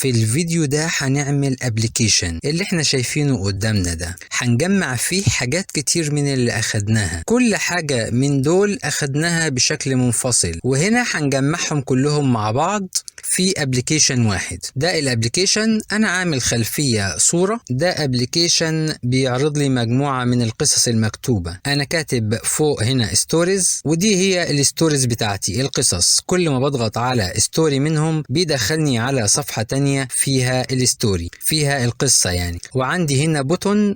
في الفيديو ده هنعمل ابلكيشن اللي احنا شايفينه قدامنا ده، هنجمع فيه حاجات كتير من اللي اخدناها. كل حاجة من دول اخدناها بشكل منفصل، وهنا هنجمعهم كلهم مع بعض في ابلكيشن واحد. ده الابلكيشن انا عامل خلفية صورة. ده ابلكيشن بيعرض لي مجموعة من القصص المكتوبة. انا كاتب فوق هنا ستوريز، ودي هي الستوريز بتاعتي، القصص. كل ما بضغط على ستوري منهم بيدخلني على صفحة تانية فيها الستوري، فيها القصة يعني. وعندي هنا بوتون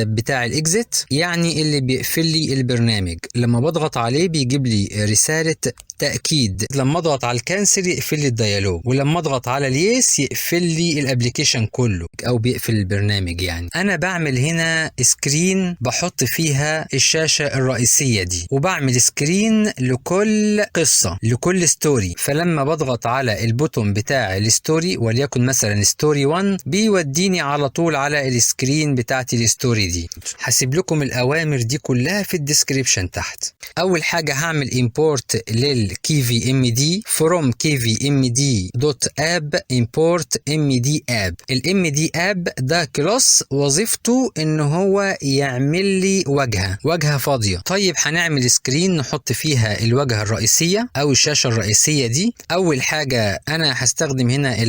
بتاع الاكزيت، يعني اللي بيقفل لي البرنامج. لما بضغط عليه بيجيب لي رسالة تأكيد. لما اضغط على الكانسل يقفل لي الديالوج، ولما اضغط على اليس يقفل لي الابليكيشن كله او بيقفل البرنامج يعني. انا بعمل هنا سكرين بحط فيها الشاشة الرئيسية دي، وبعمل سكرين لكل قصة، لكل ستوري. فلما بضغط على البوتون بتاع الستوري، وليكن مثلا ستوري 1، بيوديني على طول على السكرين بتاعتي الستوري دي. هسيب لكم الاوامر دي كلها في الديسكريبشن تحت. اول حاجة هعمل import للKVMD from kvmd.app import md_app. md_app ده كلاس وظيفته ان هو يعمل لي واجهة فاضية. طيب هنعمل سكرين نحط فيها الواجهة الرئيسية او الشاشة الرئيسية دي. اول حاجة انا هستخدم هنا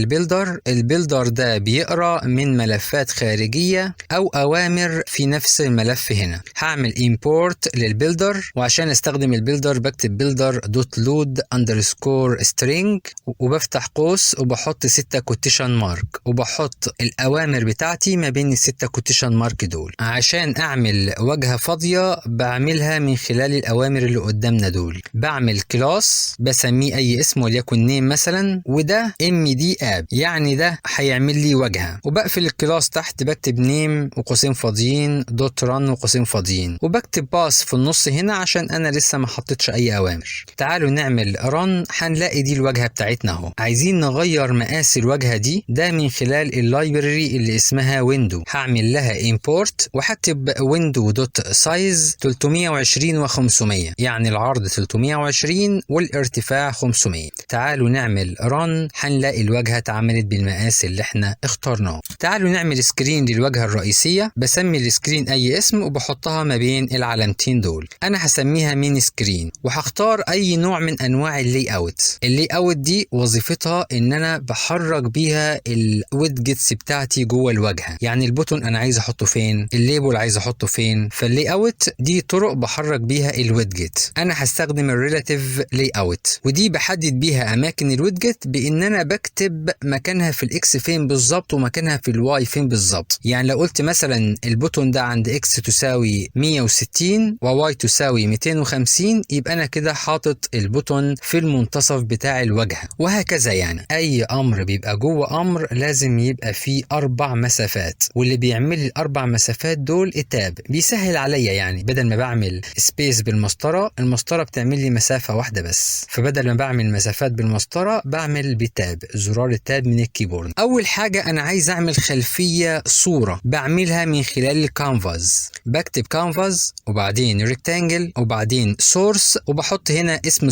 البيلدر ده بيقرأ من ملفات خارجية او اوامر في نفس الملف. هنا هعمل import للبيلدر، وعشان استخدم البيلدر بكتب builder.load_string وبفتح قوس وبحط 6 كوتيشن مارك، وبحط الاوامر بتاعتي ما بين ال6 كوتيشن مارك دول. عشان اعمل واجهة فاضية بعملها من خلال الاوامر اللي قدامنا دول. بعمل كلاس بسميه اي اسم، وليكن نيم مثلا، وده md_app، يعني ده هيعمل لي واجهة. وبقفل الكلاس تحت بكتب نيم وقوسين فاضيين دوت رن وقوسين فاضيين، وبكتب باس في النص هنا عشان انا لسه ما حطيتش اي اوامر. تعالوا نعمل رن، هنلاقي دي الواجهة بتاعتنا اهو. عايزين نغير مقاس الواجهة دي، ده من خلال اللايبرري اللي اسمها ويندو. هعمل لها import وهكتب window.size 320 و500، يعني العرض 320 والارتفاع 500. تعالوا نعمل رن، هنلاقي الواجهة اتعملت بالمقاس اللي احنا اخترناه. تعالوا نعمل سكرين للواجهة الرئيسية. بسمي السكرين اي اسم وبحطها ما بين العلامتين دول. انا هسميها مين سكرين، وهختار اي نوع من انواع اللي اوت دي وظيفتها ان انا بحرك بيها الويدجتس بتاعتي جوه الواجهة. يعني البوتون انا عايز احطه فين، الليبل عايز احطه فين، فاللي اوت دي طرق بحرك بيها الويدجت. انا هستخدم الريلاتيف لاي اوت، ودي بحدد بيها اماكن الويدجت بان انا بكتب مكانها في الاكس فين بالظبط ومكانها في الواي فين بالظبط. يعني لو قلت مثلا البوتون ده عند اكس تساوي 160 وواي تساوي 250، يبقى انا كده حاطط البوتون في المنتصف بتاع الواجهة. وهكذا يعني اي امر بيبقى جوه امر لازم يبقى فيه 4 مسافات، واللي بيعمل لي ال4 مسافات دول التاب. بيسهل عليا، يعني بدل ما بعمل سبيس بالمسطرة، المسطرة بتعمل لي مسافة واحدة بس، فبدل ما بعمل مسافات بالمسطرة بعمل بتاب، زرار التاب من الكيبورد. اول حاجة انا عايز اعمل خلفية صورة، بعملها من خلال الكانفاس. بكتب كانفاس وبعدين ريكتانجل وبعدين سورس، وبحط هنا اسم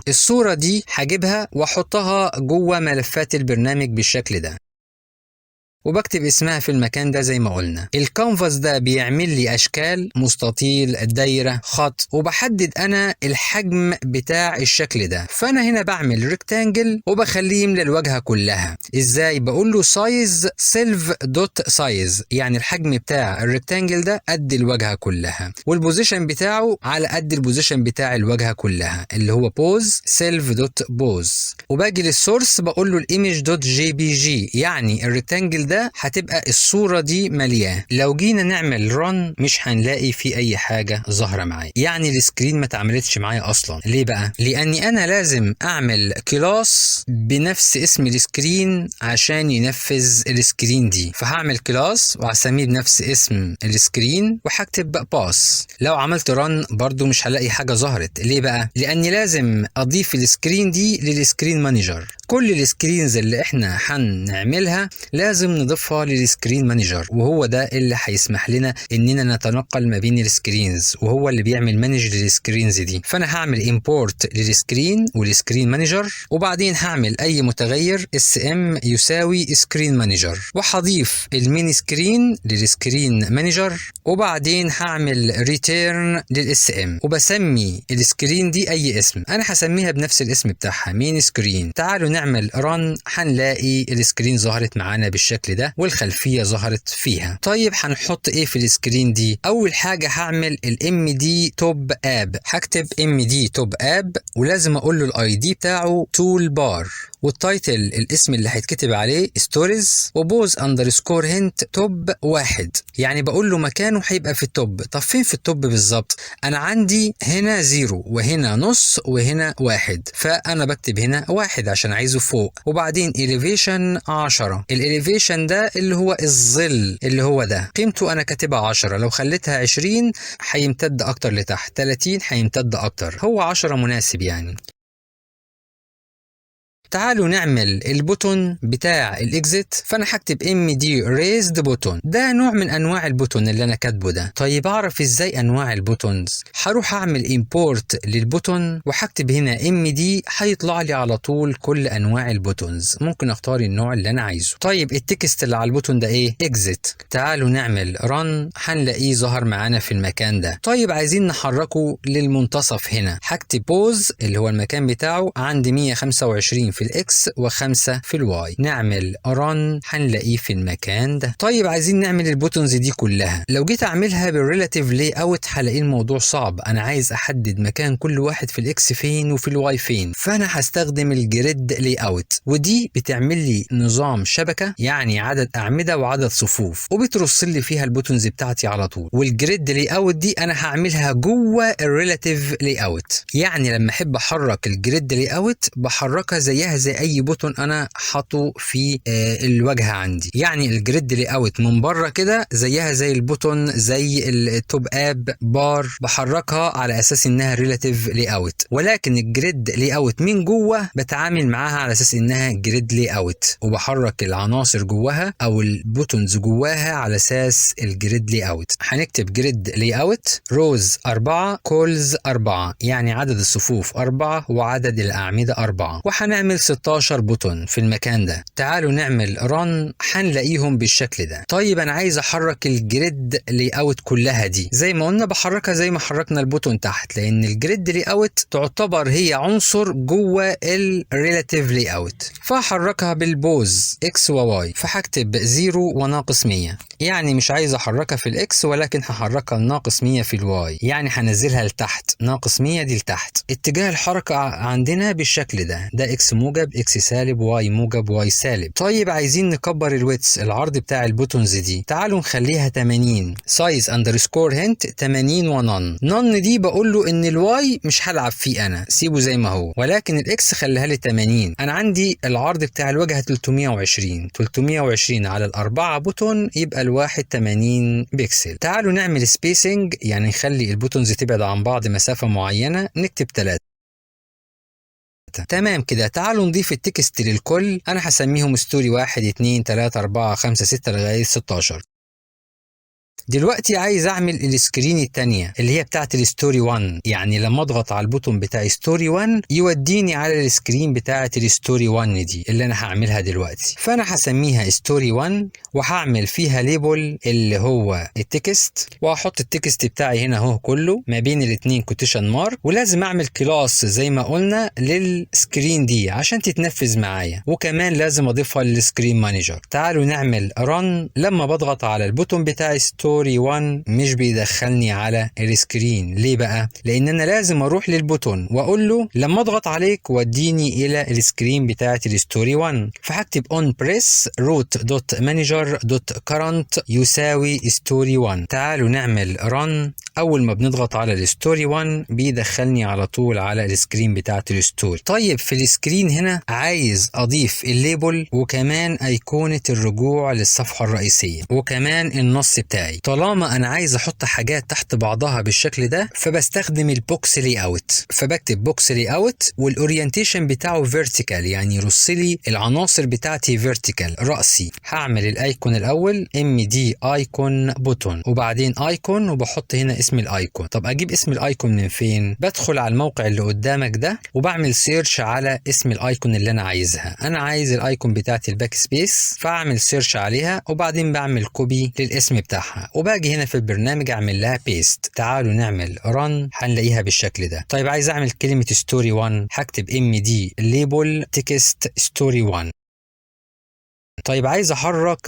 الصورة دي هجيبها واحطها جوه ملفات البرنامج بالشكل ده، وبكتب اسمها في المكان ده زي ما قلنا. الكانفاس ده بيعمل لي اشكال، مستطيل، دايره، خط، وبحدد انا الحجم بتاع الشكل ده. فانا هنا بعمل ريكتانجل وبخليه يملى الواجهه كلها. ازاي؟ بقول له سايز سيلف دوت سايز، يعني الحجم بتاع الريكتانجل ده قد الواجهه كلها، والبوزيشن بتاعه على قد البوزيشن بتاع الواجهه كلها اللي هو بوز سيلف دوت بوز. وباجي للسورس بقول له الايمج دوت جي بي جي، يعني الريكتانجل ده هتبقى الصورة دي ملياه. لو جينا نعمل رن مش هنلاقي في اي حاجة ظاهرة معايا، يعني السكرين ما اتعملتش معايا اصلا. ليه بقى؟ لاني انا لازم اعمل كلاس بنفس اسم السكرين عشان ينفذ السكرين دي. فهعمل كلاس وهسميه بنفس اسم السكرين وهكتب باس. لو عملت رن برضو مش هلاقي حاجة ظهرت. ليه بقى؟ لاني لازم اضيف السكرين دي للسكرين مانجر. كل السكرينز اللي احنا هنعملها لازم نضيفها للسكرين مانجر، وهو ده اللي هيسمح لنا اننا نتنقل ما بين السكرينز، وهو اللي بيعمل مانج للسكرينز دي. فانا هعمل امبورت للسكرين والسكرين مانجر، وبعدين هعمل اي متغير SM يساوي سكرين مانجر، وهضيف المين سكرين للسكرين مانجر، وبعدين هعمل ريتيرن للSM، وبسمي السكرين دي اي اسم. انا هسميها بنفس الاسم بتاعها مين سكرين. تعالوا نعمل رن، هنلاقي السكرين ظهرت معانا بالشكل ده والخلفيه ظهرت فيها. طيب هنحط ايه في السكرين دي؟ اول حاجه هعمل الMD توب اب، هكتب MD توب اب، ولازم اقول له الاي دي بتاعه تول بار، والتايتل الاسم اللي هيتكتب عليه ستوريز، وبوز اندرسكور هنت توب 1، يعني بقول له مكانه هيبقى في التوب. طب فين في التوب بالظبط؟ انا عندي هنا 0 وهنا نص وهنا 1، فانا بكتب هنا 1 عشان عايزه فوق. وبعدين elevation 10، الاليفيشن ده اللي هو الظل اللي هو ده، قيمته انا كاتبها 10، لو خليتها 20 هيمتد اكتر لتحت، 30 هيمتد اكتر، هو 10 مناسب يعني. تعالوا نعمل البوتون بتاع الاكزيت، فانا هكتب MD raised button، ده نوع من انواع البوتون اللي انا كاتبه ده. طيب اعرف ازاي انواع البوتونز؟ هروح اعمل امبورت للبوتون وهكتب هنا MD، هيطلع لي على طول كل انواع البوتونز، ممكن اختار النوع اللي انا عايزه. طيب التكست اللي على البوتون ده ايه؟ اكزيت. تعالوا نعمل رن، هنلاقيه ظهر معانا في المكان ده. طيب عايزين نحركه للمنتصف، هنا هكتب بوز اللي هو المكان بتاعه عند 125 في الاكس و5 في الواي، نعمل رن هنلاقيه في المكان ده. طيب عايزين نعمل البوتونز دي كلها، لو جيت اعملها بالريلاتيف لاي اوت هلاقي الموضوع صعب، انا عايز احدد مكان كل واحد في الاكس فين وفي الواي فين، فانا هستخدم الجريد لاي اوت، ودي بتعمل لي نظام شبكه، يعني عدد اعمده وعدد صفوف، وبترص لي فيها البوتونز بتاعتي على طول. والجريد لاي اوت دي انا هعملها جوه الريلاتيف لاي اوت، يعني لما احب احرك الجريد لاي اوت بحركها زيها زي اي بوتون انا حاطه في الواجهه عندي، يعني الجريد لاي اوت من بره كده زيها زي البوتون، زي التوب اب بار، بحركها على اساس انها ريلاتيف لاي اوت. ولكن الجريد لاي اوت من جوه بتعامل معاها على اساس انها جريد لاي اوت، وبحرك العناصر جواها او البوتونز جواها على اساس الجريد لاي اوت. هنكتب جريد لاي اوت روز 4 كولز 4، يعني عدد الصفوف 4 وعدد الاعمده 4، وهنعمل 16 بوتون في المكان ده. تعالوا نعمل رن هنلاقيهم بالشكل ده. طيب انا عايز احرك الجريد لاي اوت كلها دي، زي ما قلنا بحركها زي ما حركنا البوتون تحت، لان الجريد لاي اوت تعتبر هي عنصر جوه الريلاتيف لاي اوت، فاحركها بالبوز اكس وواي، فهكتب 0 وناقص 100، يعني مش عايز احركها في الاكس ولكن هحركها ناقص 100 في الواي، يعني هنزلها لتحت، ناقص 100 دي لتحت. اتجاه الحركه عندنا بالشكل ده، ده اكس موجب اكس سالب، واي موجب واي سالب. طيب عايزين نكبر الويتس العرض بتاع البوتونز دي، تعالوا نخليها 80، سايز اندرسكور هنت 80 ونن. نن دي بقول له ان الواي مش هلعب فيه، انا سيبه زي ما هو، ولكن الاكس خليها لي 80. انا عندي العرض بتاع الواجهه 320 على الاربعه بوتون، يبقى الواحد 80 بكسل. تعالوا نعمل سبيسنج، يعني نخلي البوتونز تبعد عن بعض مسافه معينه، نكتب 3. تمام كده. تعالوا نضيف التكست للكل، انا هسميهم ستوري 1 2 3 4 5 6 لغايه 16. دلوقتي عايز اعمل السكرين التانية اللي هي بتاعت الستوري 1، يعني لما اضغط على البوتون بتاع ستوري 1 يوديني على السكرين بتاعت الستوري 1 دي اللي انا هعملها دلوقتي. فانا هسميها ستوري 1 وهعمل فيها ليبل اللي هو التكست، وهحط التكست بتاعي هنا اهو كله ما بين الاتنين كوتيشن مارك، ولازم اعمل كلاس زي ما قلنا للسكرين دي عشان تتنفذ معايا، وكمان لازم اضيفها للسكرين مانجر. تعالوا نعمل رن، لما بضغط على البوتون بتاع ستوري 1 مش بيدخلني على السكرين. ليه بقى؟ لان انا لازم اروح للبوتون واقول له لما اضغط عليك وديني الى السكرين بتاعت الستوري 1، فهكتب on press root.manager.current يساوي ستوري 1. تعالوا نعمل رن، اول ما بنضغط على الستوري 1 بيدخلني على طول على السكرين بتاعت الستوري. طيب في السكرين هنا عايز اضيف الليبل وكمان ايقونة الرجوع للصفحة الرئيسية وكمان النص بتاعي. طالما انا عايز احط حاجات تحت بعضها بالشكل ده فبستخدم البوكس لي اوت، فبكتب بوكس لي اوت والاورينتيشن بتاعه فيرتيكال، يعني يرص لي العناصر بتاعتي فيرتيكال رأسي. هعمل الايكون الاول ام دي ايكون بوتون وبعدين ايكون وبحط هنا اسم الايكون. طب اجيب اسم الايكون من فين؟ بدخل على الموقع اللي قدامك ده وبعمل سيرش على اسم الايكون اللي انا عايزها. انا عايز الايكون بتاعتي الباك سبيس، فاعمل سيرش عليها وبعدين بعمل كوبي للاسم بتاعها وباجي هنا في البرنامج اعمل لها بيست. تعالوا نعمل رن هنلاقيها بالشكل ده. طيب عايز اعمل كلمة ستوري 1، هكتب ام دي ليبل تكست ستوري 1. طيب عايز احرك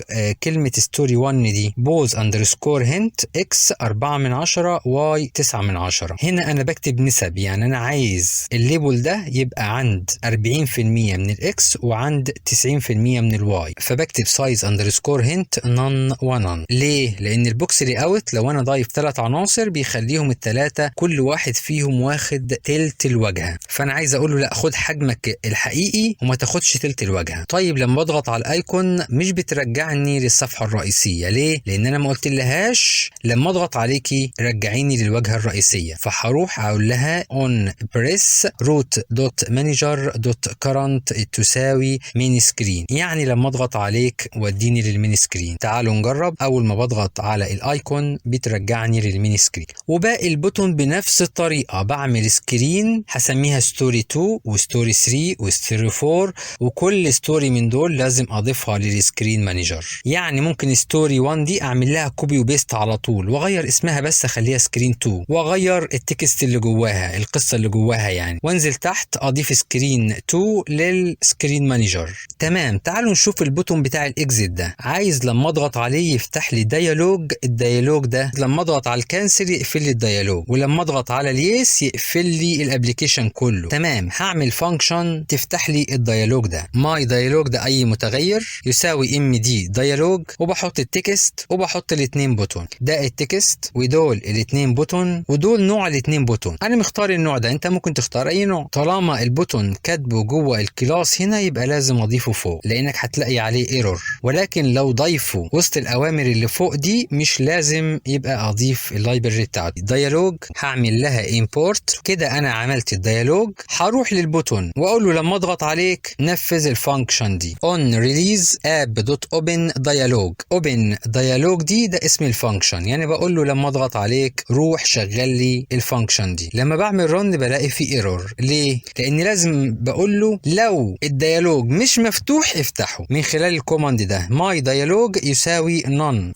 كلمة ستوري 1 دي بوز اندرسكور هنت اكس 4/10 واي 9/10. هنا انا بكتب نسب، يعني انا عايز الليبل ده يبقى عند 40% من الاكس وعند 90% من الواي، فبكتب سايز اندرسكور هنت نون ونون. ليه؟ لان البوكس لي اوت لو انا ضايف 3 عناصر بيخليهم ال3 كل واحد فيهم واخد تلت الواجهة، فانا عايز اقول له لا خد حجمك الحقيقي وما تاخدش تلت الواجهة. طيب لما بضغط على الايكون مش بترجعني للصفحة الرئيسية. ليه؟ لان انا ما قلت لهاش لما اضغط عليكي رجعيني للواجهة الرئيسية، فهروح اقول لها on press root.manager.current تساوي مين سكرين، يعني لما اضغط عليك وديني للمين سكرين. تعالوا نجرب. اول ما بضغط على الايكون بترجعني للمين سكرين، وباقي البوتون بنفس الطريقة بعمل سكرين هسميها ستوري 2 وستوري 3 وستوري 4، وكل ستوري من دول لازم اضيفها للسكرين مانجر. يعني ممكن ستوري 1 دي اعمل لها كوبي وبيست على طول واغير اسمها بس اخليها سكرين 2 واغير التكست اللي جواها القصه اللي جواها يعني، وانزل تحت اضيف سكرين 2 للسكرين مانجر. تمام. تعالوا نشوف البوتون بتاع الاكزيت ده. عايز لما اضغط عليه يفتح لي ديالوج، الديالوج ده لما اضغط على الكانسل يقفل لي الديالوج، ولما اضغط على اليس يقفل لي الابلكيشن كله. تمام. هعمل فانكشن تفتح لي الديالوج ده. ماي ديالوج ده اي متغير يساوي ام دي ديالوج وبحط التكست وبحط الاثنين بوتون. ده التكست ودول الاثنين بوتون ودول نوع الاثنين بوتون. انا مختار النوع ده، انت ممكن تختار اي نوع. طالما البوتون كاتبه جوه الكلاس هنا يبقى لازم اضيفه فوق لانك هتلاقي عليه ايرور، ولكن لو ضيفه وسط الاوامر اللي فوق دي مش لازم يبقى اضيف اللايبرري بتاعتي. ديالوج هعمل لها امبورت. كده انا عملت الديالوج. هروح للبوتون واقول له لما اضغط عليك نفذ الفانكشن دي on release app.open dialog. open dialog دي ده اسم الفانكشن، يعني بقول له لما اضغط عليك روح شغل لي الفانكشن دي. لما بعمل رن بلاقي فيه ايرور. ليه؟ لان لازم بقول له لو الديالوج مش مفتوح افتحه من خلال الكوماند ده my dialog يساوي none.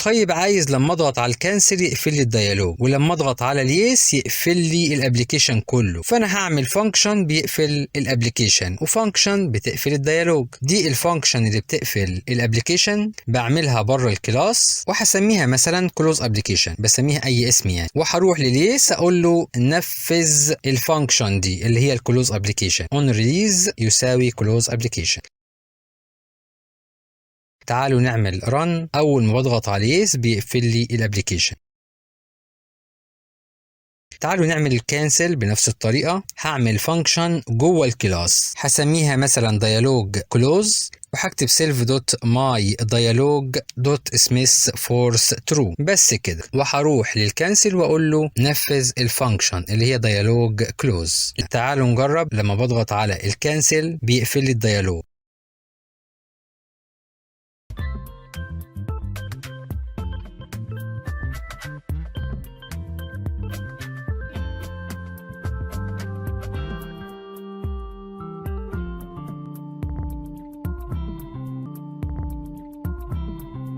طيب عايز لما اضغط على الكانسل يقفل لي الديالوج ولما اضغط على اليس يقفل لي الابلكيشن كله، فانا هعمل فانكشن بيقفل الابلكيشن وفانكشن بتقفل الديالوج. دي الفانكشن اللي بتقفل الابلكيشن بعملها بره الكلاس وهسميها مثلا كلوز ابلكيشن، بسميها اي اسم يعني، وهروح لليس اقول له نفذ الفانكشن دي اللي هي الكلوز ابلكيشن on release يساوي كلوز ابلكيشن. تعالوا نعمل رن. اول ما بضغط على يس بيقفل لي الابلكيشن. تعالوا نعمل الكانسل بنفس الطريقة. هعمل فانكشن جوه الكلاس هسميها مثلا dialog close وهكتب self.mydialog.smith_force_true بس كده، وهروح للكانسل واقول له نفذ الفانكشن اللي هي dialog close. تعالوا نجرب. لما بضغط على الكانسل بيقفل لي الديالوج.